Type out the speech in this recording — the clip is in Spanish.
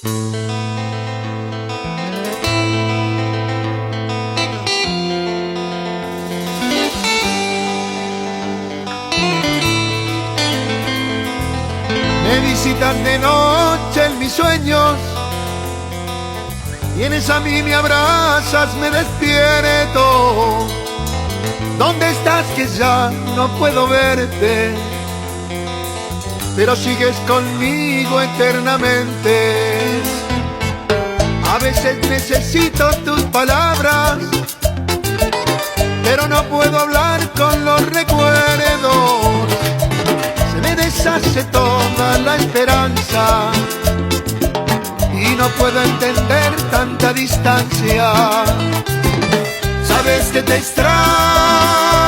Me visitas de noche en mis sueños, vienes a mí, me abrazas, me despierto. ¿Dónde estás que ya no puedo verte? Pero sigues conmigo eternamente. A veces necesito tus palabras, pero no puedo hablar con los recuerdos. Se me deshace toda la esperanza y no puedo entender tanta distancia. Sabes que te extraño